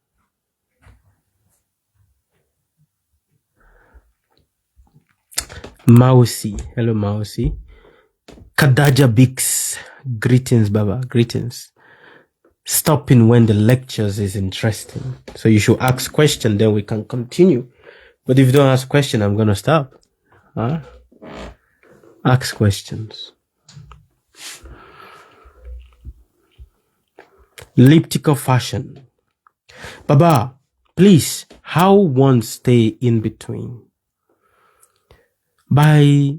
Mausi. Hello, Mausi. Kadaja Bix. Greetings, Baba. Greetings. Stopping when the lectures is interesting. So you should ask question, then we can continue. But if you don't ask question, I'm going to stop. Huh? Ask questions. Elliptical fashion. Baba, please, how one stay in between? By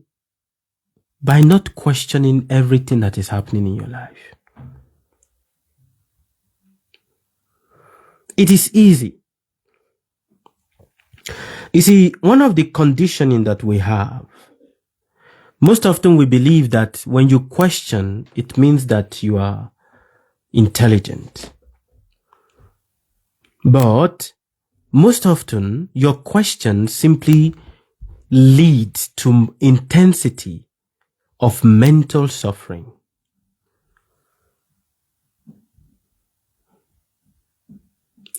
by not questioning everything that is happening in your life. It is easy. You see, one of the conditioning that we have, most often we believe that when you question, it means that you are intelligent. But most often, your question simply leads to intensity of mental suffering.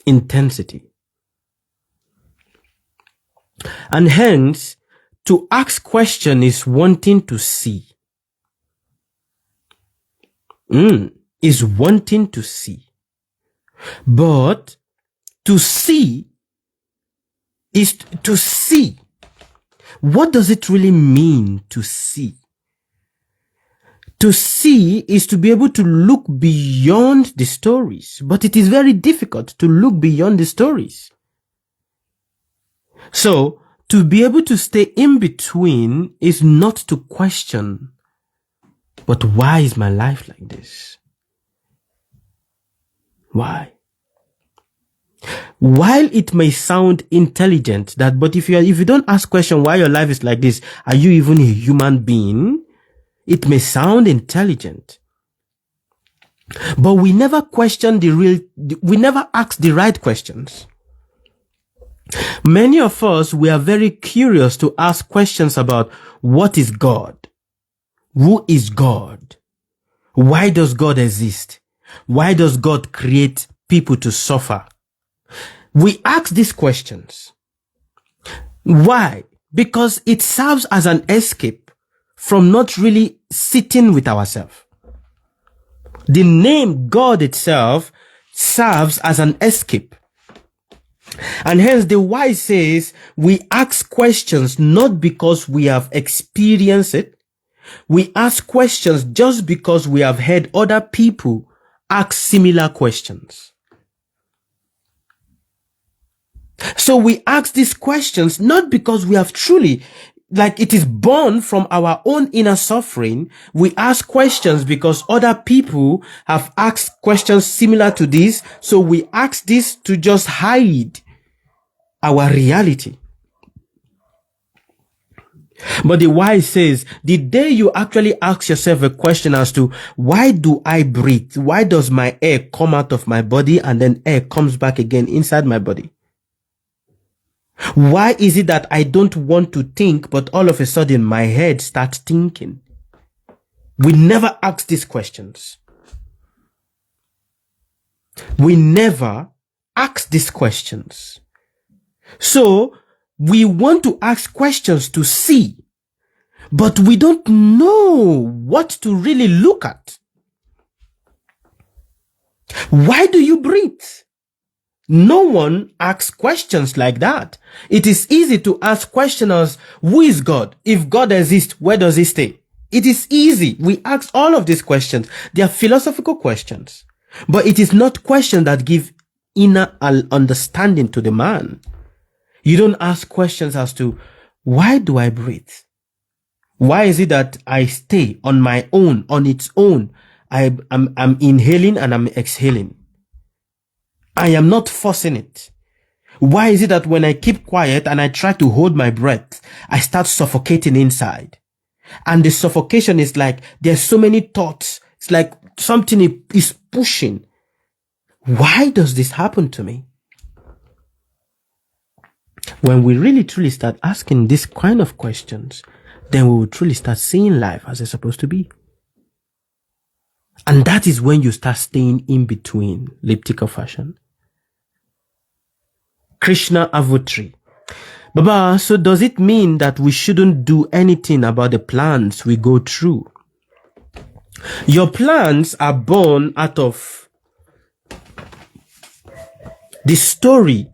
Intensity. And hence, to ask question is wanting to see. Is wanting to see. But to see is to see. What does it really mean to see? To see is to be able to look beyond the stories, but it is very difficult to look beyond the stories. So, to be able to stay in between is not to question, but why is my life like this? Why? While it may sound intelligent that, but if you don't ask question why your life is like this, are you even a human being? It may sound intelligent. But we never question we never ask the right questions. Many of us, we are very curious to ask questions about what is God? Who is God? Why does God exist? Why does God create people to suffer? We ask these questions. Why? Because it serves as an escape from not really sitting with ourselves. The name God itself serves as an escape. And hence the why says we ask questions not because we have experienced it. We ask questions just because we have heard other people ask similar questions. So we ask these questions not because we have truly, like it is born from our own inner suffering. We ask questions because other people have asked questions similar to this. So we ask this to just hide our reality. But the why says, the day you actually ask yourself a question as to why do I breathe? Why does my air come out of my body and then air comes back again inside my body? Why is it that I don't want to think, but all of a sudden my head starts thinking? We never ask these questions. We never ask these questions. So we want to ask questions to see, but we don't know what to really look at. Why do you breathe? No one asks questions like that. It is easy to ask questions, who is God? If God exists, where does he stay? It is easy. We ask all of these questions. They are philosophical questions, but it is not questions that give inner understanding to the man. You don't ask questions as to, why do I breathe? Why is it that I stay on my own, on its own? I'm inhaling and I'm exhaling. I am not forcing it. Why is it that when I keep quiet and I try to hold my breath, I start suffocating inside? And the suffocation is like, there's so many thoughts. It's like something is pushing. Why does this happen to me? When we really truly start asking this kind of questions, then we will truly start seeing life as it's supposed to be. And that is when you start staying in between, elliptical fashion. Krishna Avutri. Baba, so does it mean that we shouldn't do anything about the plans we go through? Your plans are born out of the story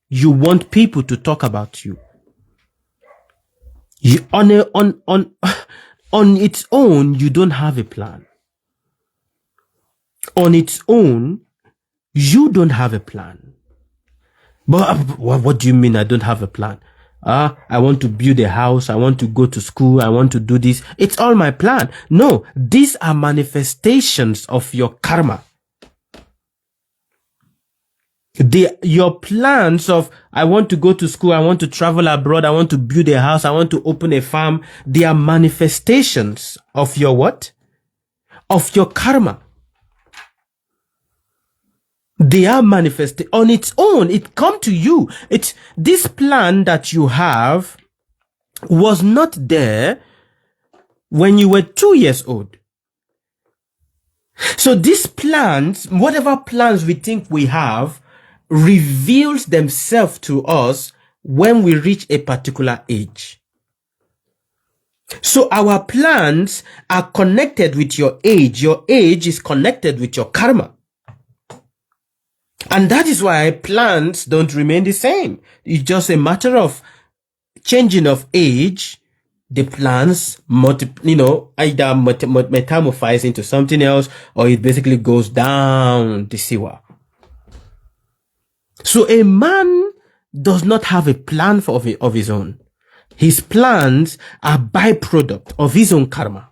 you want people to talk about you. On its own, you don't have a plan. On its own, you don't have a plan. But what do you mean I don't have a plan? I want to build a house. I want to go to school. I want to do this. It's all my plan. No, these are manifestations of your karma. Your plans of, I want to go to school, I want to travel abroad, I want to build a house, I want to open a farm. They are manifestations of your what? Of your karma. They are manifested on its own. It come to you. It's this plan that you have was not there when you were 2 years old. So these plans, whatever plans we think we have, reveals themselves to us when we reach a particular age. So our plans are connected with your age. Your age is connected with your karma. And that is why plans don't remain the same. It's just a matter of changing of age. The plans either metamorphose into something else, or it basically goes down the sewer. So a man does not have a plan of his own. His plans are byproduct of his own karma.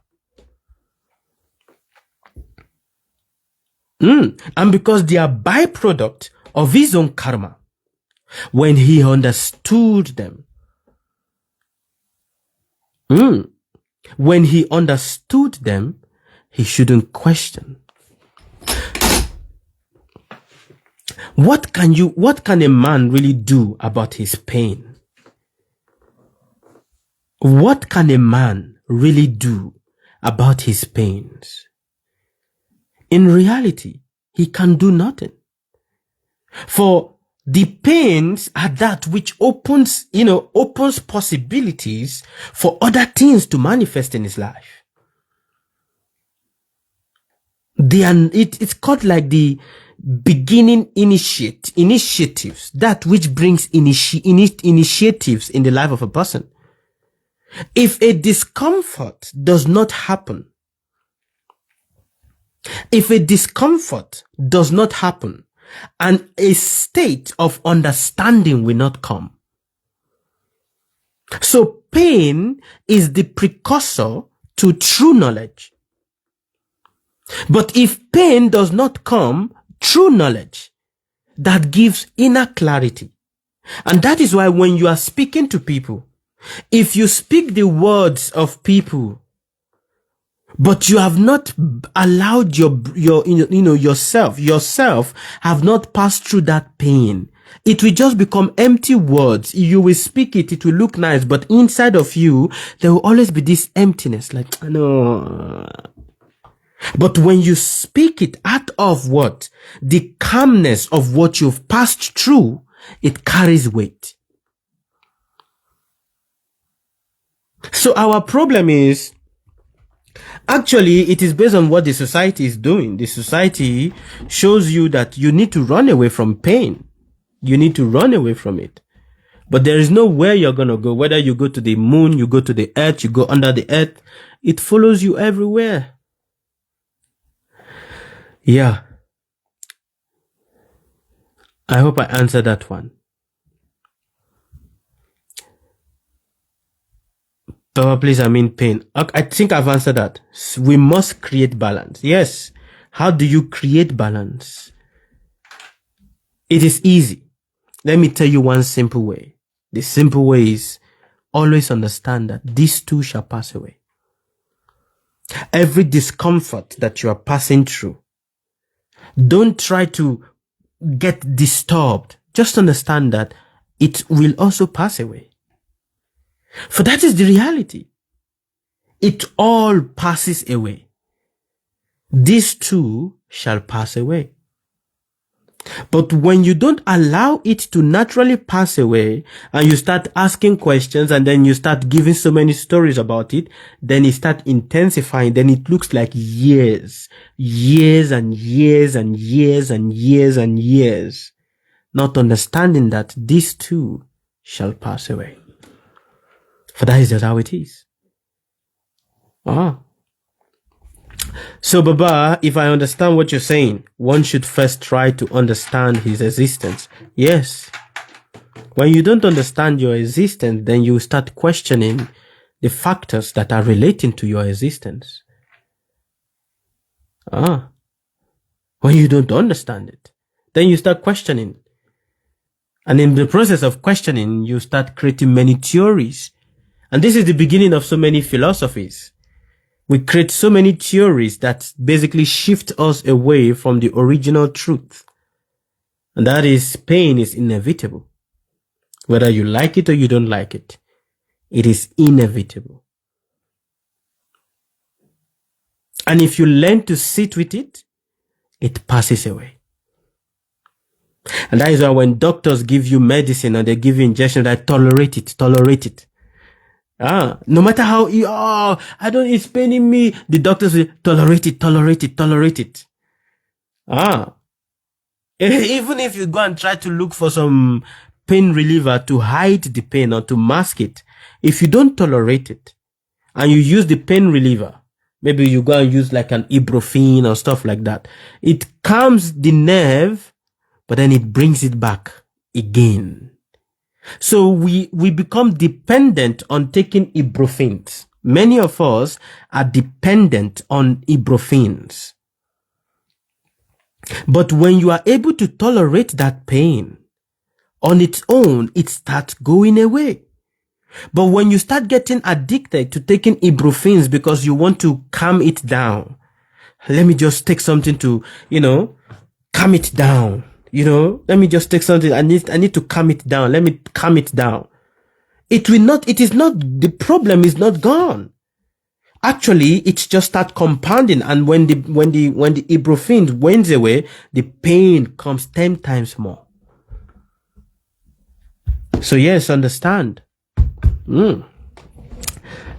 And because they are byproduct of his own karma, when he understood them, he shouldn't question. What can a man really do about his pain? What can a man really do about his pains? In reality, he can do nothing. For the pains are that which opens possibilities for other things to manifest in his life. It's called like the beginning initiatives, that which brings initiatives in the life of a person. If a discomfort does not happen, and a state of understanding will not come. So pain is the precursor to true knowledge. But if pain does not come, true knowledge, that gives inner clarity. And that is why when you are speaking to people, if you speak the words of people, but you have not allowed yourself have not passed through that pain, it will just become empty words. You will speak it, it will look nice, but inside of you, there will always be this emptiness, like, no. But when you speak it out of what? The calmness of what you've passed through, it carries weight. So our problem is, actually, it is based on what the society is doing. The society shows you that you need to run away from pain. You need to run away from it. But there is nowhere you're going to go. Whether you go to the moon, you go to the earth, you go under the earth, it follows you everywhere. Yeah. I hope I answered that one. Papa, please, I mean pain. I think I've answered that. We must create balance. Yes. How do you create balance? It is easy. Let me tell you one simple way. The simple way is always understand that these two shall pass away. Every discomfort that you are passing through, don't try to get disturbed. Just understand that it will also pass away. For that is the reality. It all passes away. These two shall pass away. But when you don't allow it to naturally pass away, and you start asking questions, and then you start giving so many stories about it, then it starts intensifying. Then it looks like years and years and years and years and years, not understanding that these two shall pass away. For that is just how it is. So, Baba, if I understand what you're saying, one should first try to understand his existence. Yes. When you don't understand your existence, then you start questioning the factors that are relating to your existence. When you don't understand it, then you start questioning. And in the process of questioning, you start creating many theories. And this is the beginning of so many philosophies. We create so many theories that basically shift us away from the original truth. And that is, pain is inevitable. Whether you like it or you don't like it, it is inevitable. And if you learn to sit with it, it passes away. And that is why when doctors give you medicine or they give you injection, they tolerate it. No matter how, it's paining me. The doctors will tolerate it. Even if you go and try to look for some pain reliever to hide the pain or to mask it, if you don't tolerate it and you use the pain reliever, maybe you go and use like an ibuprofen or stuff like that, it calms the nerve, but then it brings it back again. So we become dependent on taking ibuprofens. Many of us are dependent on ibuprofens. But when you are able to tolerate that pain on its own, it starts going away. But when you start getting addicted to taking ibuprofens because you want to calm it down, let me just take something to, calm it down. Let me just take something. I need to calm it down. Let me calm it down. The problem is not gone. Actually, it just starts compounding. And when the ibuprofen wanes away, the pain comes 10 times more. So yes, understand.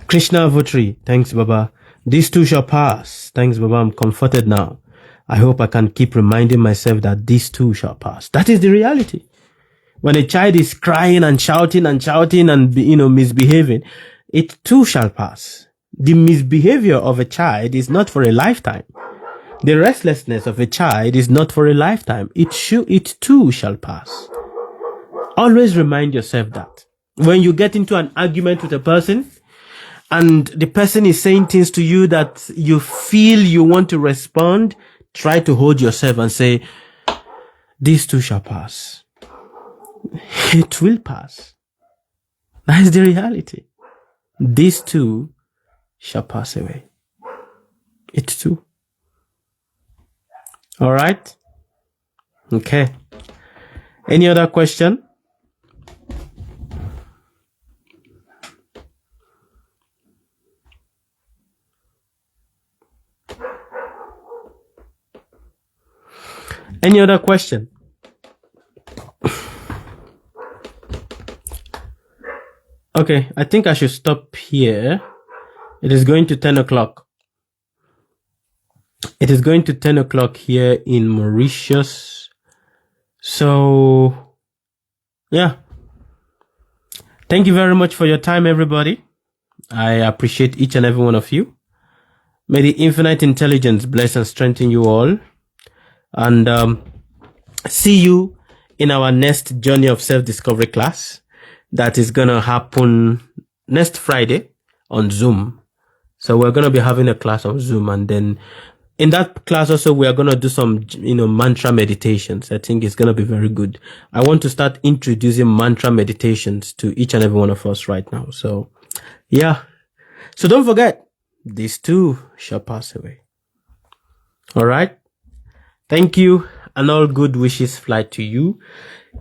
Krishna Avotri, thanks Baba. These too shall pass. Thanks Baba, I'm comforted now. I hope I can keep reminding myself that these too shall pass. That is the reality. When a child is crying and shouting and misbehaving, it too shall pass. The misbehavior of a child is not for a lifetime. The restlessness of a child is not for a lifetime. It too shall pass. Always remind yourself that. When you get into an argument with a person and the person is saying things to you that you feel you want to respond, try to hold yourself and say, these too shall pass. It will pass. That is the reality. These too shall pass away. It too. All right? Okay. Any other question? Any other question? Okay, I think I should stop here. It is going to 10 o'clock. It is going to 10 o'clock here in Mauritius. So, yeah. Thank you very much for your time, everybody. I appreciate each and every one of you. May the infinite intelligence bless and strengthen you all. And see you in our next Journey of Self-Discovery class. That is going to happen next Friday on Zoom. So we're going to be having a class on Zoom. And then in that class also, we are going to do some, mantra meditations. I think it's going to be very good. I want to start introducing mantra meditations to each and every one of us right now. So, yeah. So don't forget, these too shall pass away. All right. Thank you, and all good wishes fly to you.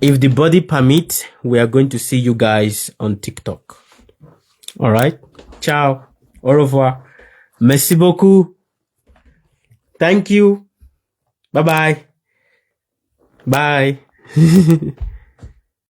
If the body permits, we are going to see you guys on TikTok. All right. Ciao. Au revoir. Merci beaucoup. Thank you. Bye-bye. Bye.